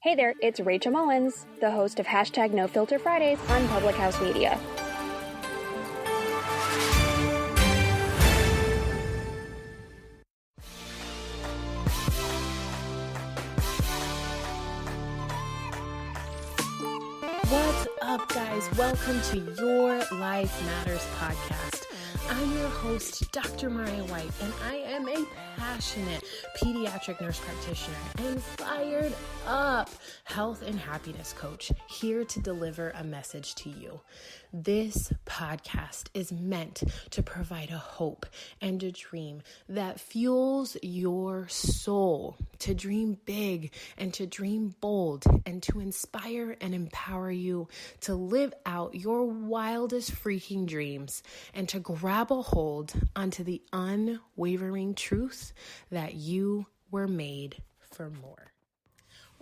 Hey there, it's Rachel Mullins, the host of Hashtag No Filter Fridays on Public House Media. What's up, guys? Welcome to Your Life Matters podcast. I'm your host, Dr. Mariah White, and I am a passionate pediatric nurse practitioner and fired up health and happiness coach, here to deliver a message to you. This podcast is meant to provide a hope and a dream that fuels your soul to dream big and to dream bold and to inspire and empower you to live out your wildest freaking dreams and to grab a hold onto the unwavering truth that you were made for more.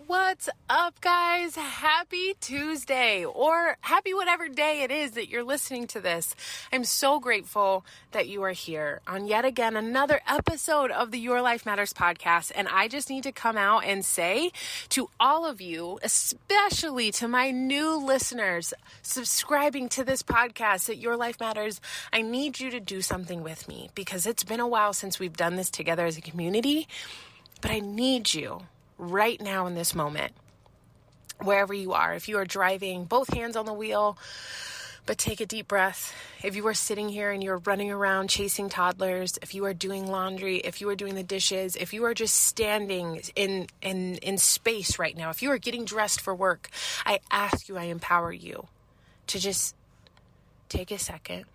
What's up, guys? Happy Tuesday, or happy whatever day it is that you're listening to this. I'm so grateful that you are here on yet again another episode of the Your Life Matters podcast. And I just need to come out and say to all of you, especially to my new listeners subscribing to this podcast at Your Life Matters, I need you to do something with me, because it's been a while since we've done this together as a community, but I need you right now in this moment, wherever you are. If you are driving, both hands on the wheel, but take a deep breath. If you are sitting here and you're running around chasing toddlers, if you are doing laundry, if you are doing the dishes, if you are just standing in space right now, if you are getting dressed for work, I ask you, I empower you to just take a second,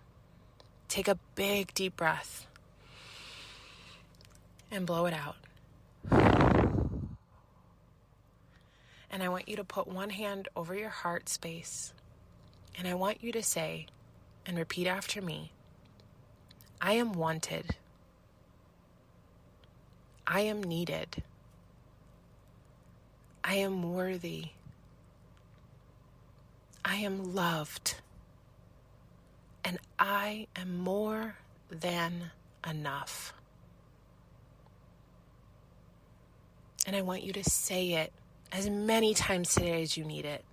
take a big deep breath, and blow it out. And I want you to put one hand over your heart space. And I want you to say, and repeat after me, I am wanted. I am needed. I am worthy. I am loved. And I am more than enough. And I want you to say it as many times today as you need it.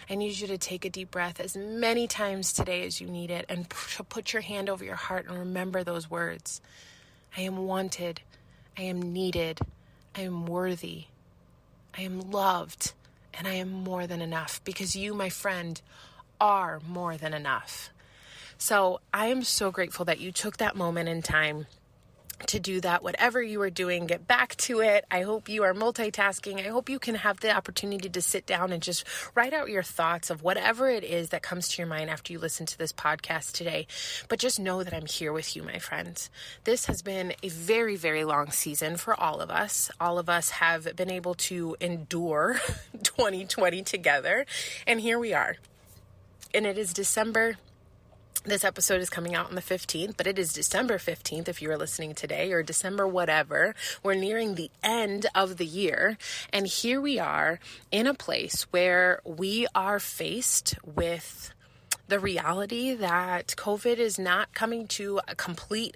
I need you to take a deep breath as many times today as you need it, and put your hand over your heart and remember those words. I am wanted. I am needed. I am worthy. I am loved. And I am more than enough, because you, my friend, are more than enough. So I am so grateful that you took that moment in time to do that. Whatever you are doing, get back to it. I hope you are multitasking. I hope you can have the opportunity to sit down and just write out your thoughts of whatever it is that comes to your mind after you listen to this podcast today. But just know that I'm here with you, my friends. This has been a very, very long season for all of us. All of us have been able to endure 2020 together. And here we are. And it is December. This episode is coming out on the 15th, but it is December 15th if you're listening today, or December whatever. We're nearing the end of the year, and here we are in a place where we are faced with the reality that COVID is not coming to a complete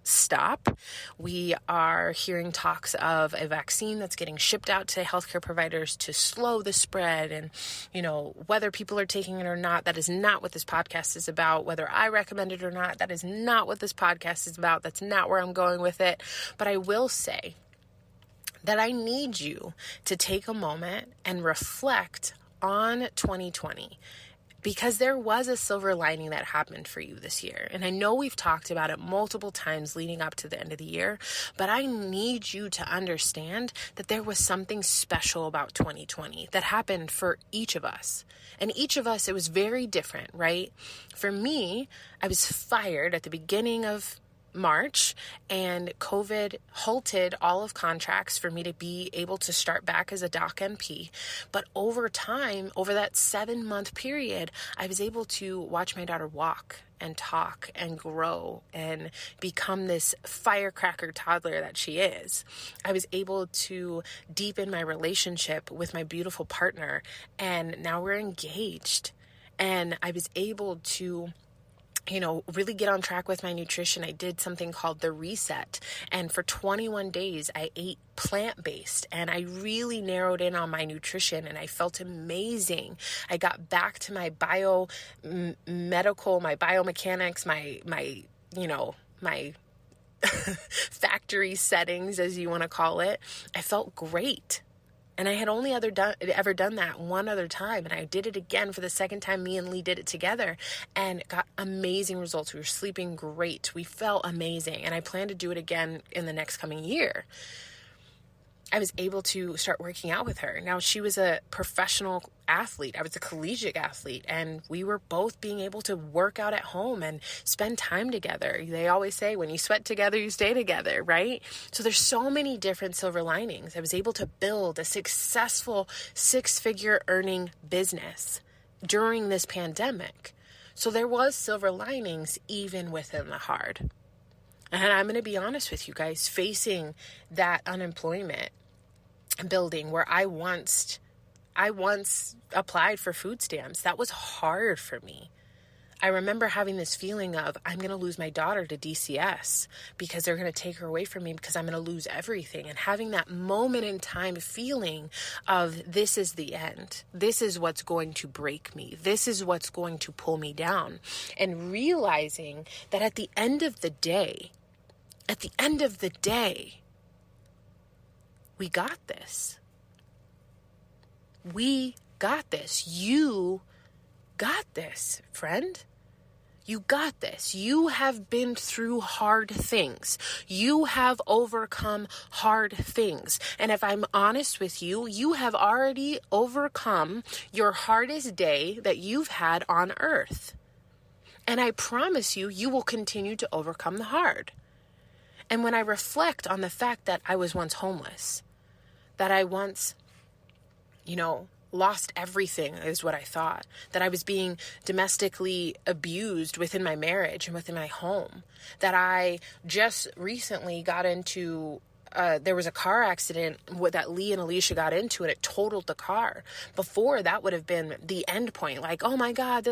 stop. We are hearing talks of a vaccine that's getting shipped out to healthcare providers to slow the spread. And, whether people are taking it or not, that is not what this podcast is about. Whether I recommend it or not, that is not what this podcast is about. That's not where I'm going with it. But I will say that I need you to take a moment and reflect on 2020. Because there was a silver lining that happened for you this year. And I know we've talked about it multiple times leading up to the end of the year, but I need you to understand that there was something special about 2020 that happened for each of us. And each of us, it was very different, right? For me, I was fired at the beginning of March, and COVID halted all of contracts for me to be able to start back as a doc NP. But over time, over that 7-month period, I was able to watch my daughter walk and talk and grow and become this firecracker toddler that she is. I was able to deepen my relationship with my beautiful partner, and now we're engaged. And I was able to really get on track with my nutrition, I did something called the reset. And for 21 days, I ate plant-based, and I really narrowed in on my nutrition, and I felt amazing. I got back to my biomechanics, my factory settings, as you want to call it. I felt great. And I had only ever done that one other time. And I did it again for the second time. Me and Lee did it together and got amazing results. We were sleeping great. We felt amazing. And I plan to do it again in the next coming year. I was able to start working out with her. Now, she was a professional athlete. I was a collegiate athlete, and we were both being able to work out at home and spend time together. They always say, when you sweat together, you stay together, right? So there's so many different silver linings. I was able to build a successful 6-figure earning business during this pandemic. So there was silver linings even within the hard. And I'm going to be honest with you guys, facing that unemployment building where I once applied for food stamps, that was hard for me. I remember having this feeling of, I'm going to lose my daughter to DCS because they're going to take her away from me because I'm going to lose everything. And having that moment in time feeling of, this is the end. This is what's going to break me. This is what's going to pull me down. And realizing that at the end of the day, we got this. We got this. You got this, friend. You got this. You have been through hard things. You have overcome hard things. And if I'm honest with you, you have already overcome your hardest day that you've had on earth. And I promise you, you will continue to overcome the hard. And when I reflect on the fact that I was once homeless, that I once, lost everything is what I thought, that I was being domestically abused within my marriage and within my home, that I just recently got into, there was a car accident that Lee and Alicia got into, and it totaled the car. Before, that would have been the end point, like, oh my God,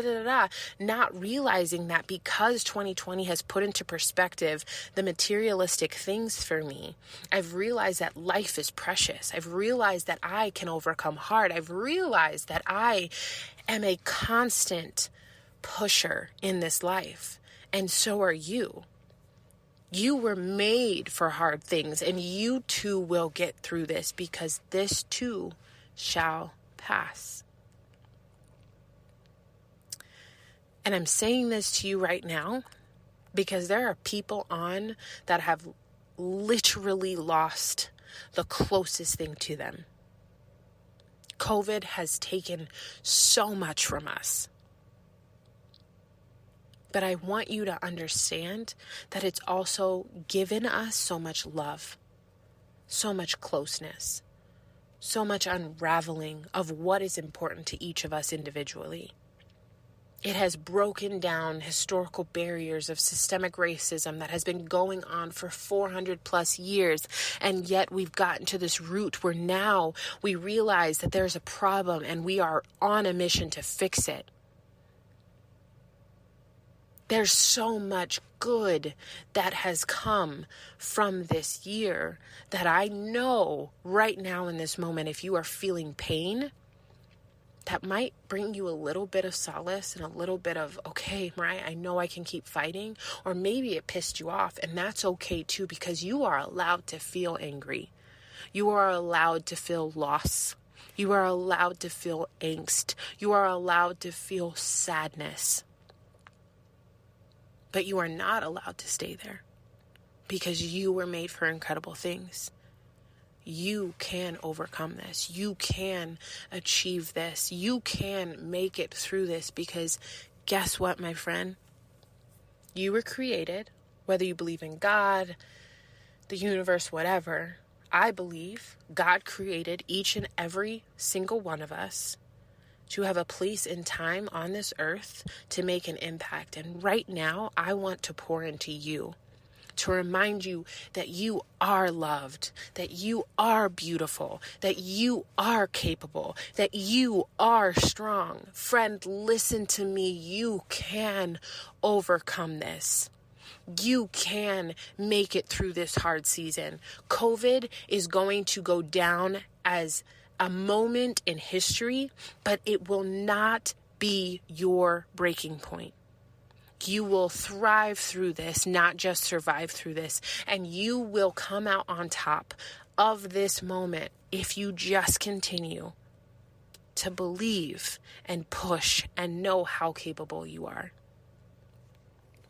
not realizing that because 2020 has put into perspective the materialistic things for me, I've realized that life is precious. I've realized that I can overcome hard. I've realized that I am a constant pusher in this life, and so are you. You were made for hard things, and you too will get through this, because this too shall pass. And I'm saying this to you right now because there are people on that have literally lost the closest thing to them. COVID has taken so much from us. But I want you to understand that it's also given us so much love, so much closeness, so much unraveling of what is important to each of us individually. It has broken down historical barriers of systemic racism that has been going on for 400 plus years. And yet we've gotten to this root where now we realize that there's a problem and we are on a mission to fix it. There's so much good that has come from this year that I know right now in this moment, if you are feeling pain, that might bring you a little bit of solace and a little bit of, okay, Mariah, I know I can keep fighting. Or maybe it pissed you off, and that's okay too, because you are allowed to feel angry. You are allowed to feel loss. You are allowed to feel angst. You are allowed to feel sadness. But you are not allowed to stay there, because you were made for incredible things. You can overcome this. You can achieve this. You can make it through this, because guess what, my friend? You were created, whether you believe in God, the universe, whatever. I believe God created each and every single one of us to have a place in time on this earth to make an impact. And right now, I want to pour into you to remind you that you are loved, that you are beautiful, that you are capable, that you are strong. Friend, listen to me. You can overcome this. You can make it through this hard season. COVID is going to go down as a moment in history, but it will not be your breaking point. You will thrive through this, not just survive through this, and you will come out on top of this moment if you just continue to believe and push and know how capable you are.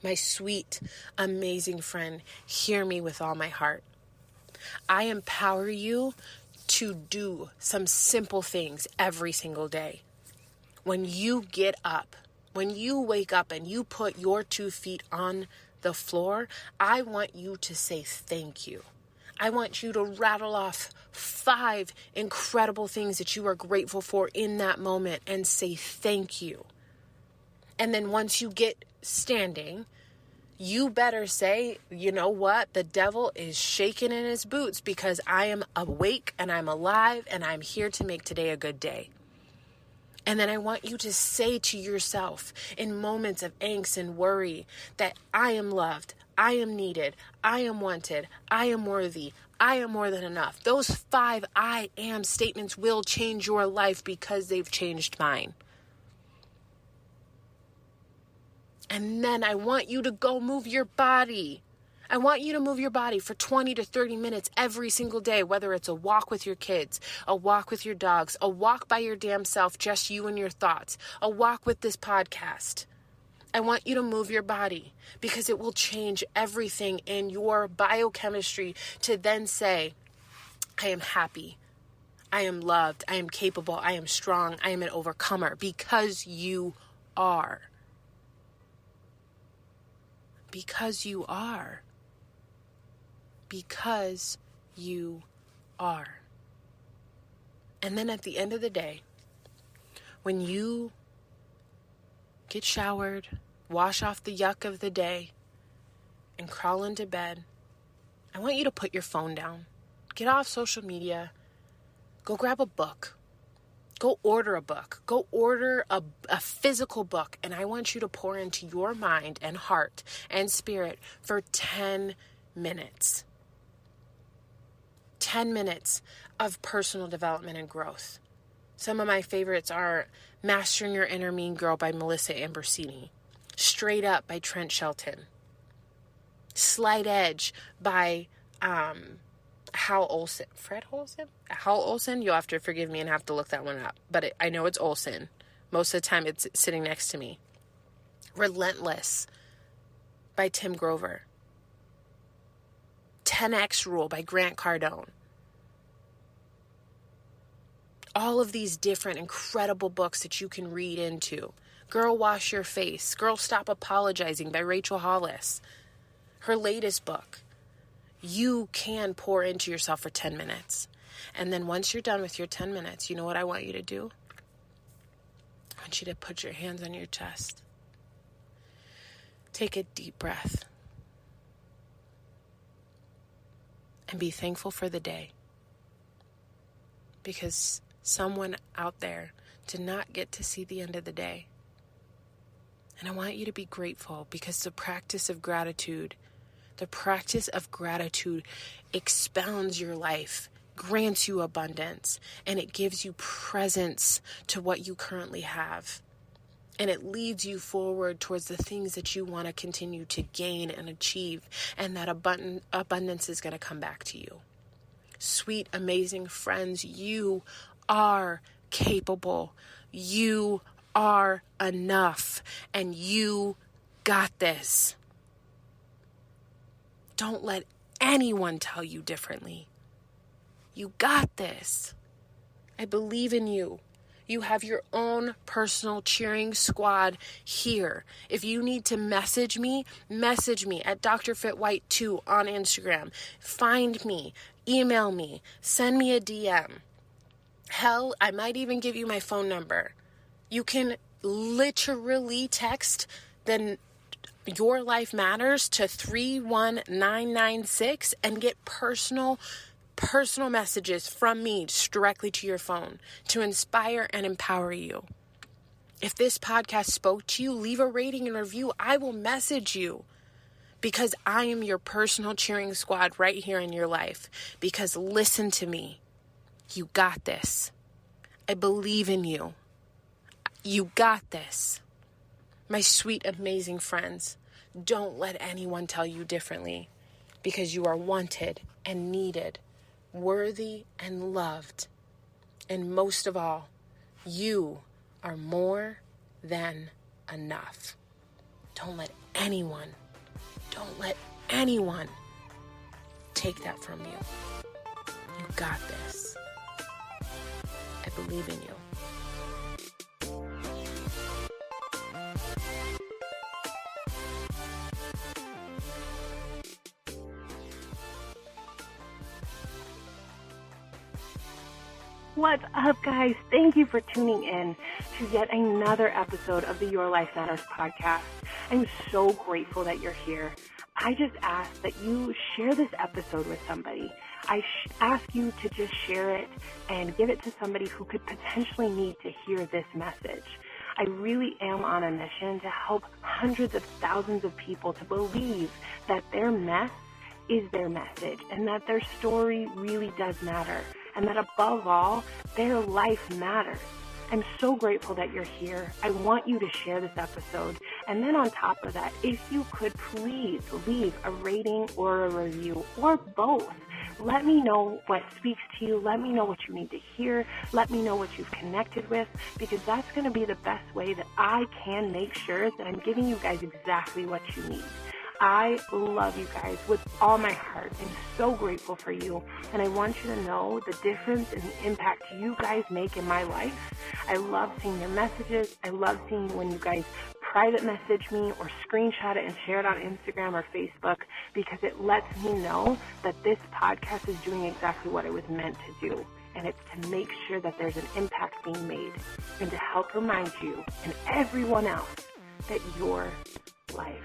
My sweet, amazing friend, hear me with all my heart. I empower you to do some simple things every single day. When you get up, when you wake up and you put your 2 feet on the floor, I want you to say thank you. I want you to rattle off 5 incredible things that you are grateful for in that moment and say thank you. And then once you get standing, you better say, you know what? The devil is shaking in his boots because I am awake and I'm alive and I'm here to make today a good day. And then I want you to say to yourself in moments of angst and worry that I am loved, I am needed, I am wanted, I am worthy, I am more than enough. Those 5 I am statements will change your life because they've changed mine. And then I want you to go move your body. I want you to move your body for 20 to 30 minutes every single day, whether it's a walk with your kids, a walk with your dogs, a walk by your damn self, just you and your thoughts, a walk with this podcast. I want you to move your body because it will change everything in your biochemistry to then say, I am happy, I am loved, I am capable, I am strong, I am an overcomer, because you are. Because you are. Because you are. And then at the end of the day, when you get showered, wash off the yuck of the day, and crawl into bed, I want you to put your phone down. Get off social media. Go grab a book. Go order a book. Go order a physical book. And I want you to pour into your mind and heart and spirit for 10 minutes. 10 minutes of personal development and growth. Some of my favorites are Mastering Your Inner Mean Girl by Melissa Ambrosini, Straight Up by Trent Shelton, Slight Edge by Hal Olsen. Fred Olsen? Hal Olsen? You'll have to forgive me and have to look that one up. But I know it's Olsen. Most of the time it's sitting next to me. Relentless by Tim Grover. 10X Rule by Grant Cardone. All of these different incredible books that you can read into. Girl, Wash Your Face. Girl, Stop Apologizing by Rachel Hollis. Her latest book. You can pour into yourself for 10 minutes. And then once you're done with your 10 minutes, you know what I want you to do? I want you to put your hands on your chest. Take a deep breath. And be thankful for the day. Because someone out there did not get to see the end of the day. And I want you to be grateful because the practice of gratitude expounds your life, grants you abundance, and it gives you presence to what you currently have. And it leads you forward towards the things that you want to continue to gain and achieve, and that abundance is going to come back to you. Sweet, amazing friends, you are capable. You are enough, and you got this. Don't let anyone tell you differently. You got this. I believe in you. You have your own personal cheering squad here. If you need to message me at Dr. Fit White 2 on Instagram. Find me, email me, send me a DM. Hell, I might even give you my phone number. You can literally text the Your Life Matters to 31996 and get personal messages from me just directly to your phone to inspire and empower you. If this podcast spoke to you, leave a rating and review. I will message you because I am your personal cheering squad right here in your life. Because listen to me. You got this. I believe in you. You got this. My sweet, amazing friends, don't let anyone tell you differently because you are wanted and needed, worthy and loved. And most of all, you are more than enough. Don't let anyone take that from you. You got this. I believe in you. What's up, guys? Thank you for tuning in to yet another episode of the Your Life Matters podcast. I'm so grateful that you're here. I just ask that you share this episode with somebody. I ask you to just share it and give it to somebody who could potentially need to hear this message. I really am on a mission to help hundreds of thousands of people to believe that their mess is their message and that their story really does matter. And that above all, their life matters. I'm so grateful that you're here. I want you to share this episode. And then on top of that, if you could please leave a rating or a review or both. Let me know what speaks to you. Let me know what you need to hear. Let me know what you've connected with, because that's going to be the best way that I can make sure that I'm giving you guys exactly what you need. I love you guys with all my heart. I'm so grateful for you, and I want you to know the difference and the impact you guys make in my life. I love seeing your messages. I love seeing when you guys private message me or screenshot it and share it on Instagram or Facebook, because it lets me know that this podcast is doing exactly what it was meant to do. And it's to make sure that there's an impact being made and to help remind you and everyone else that your life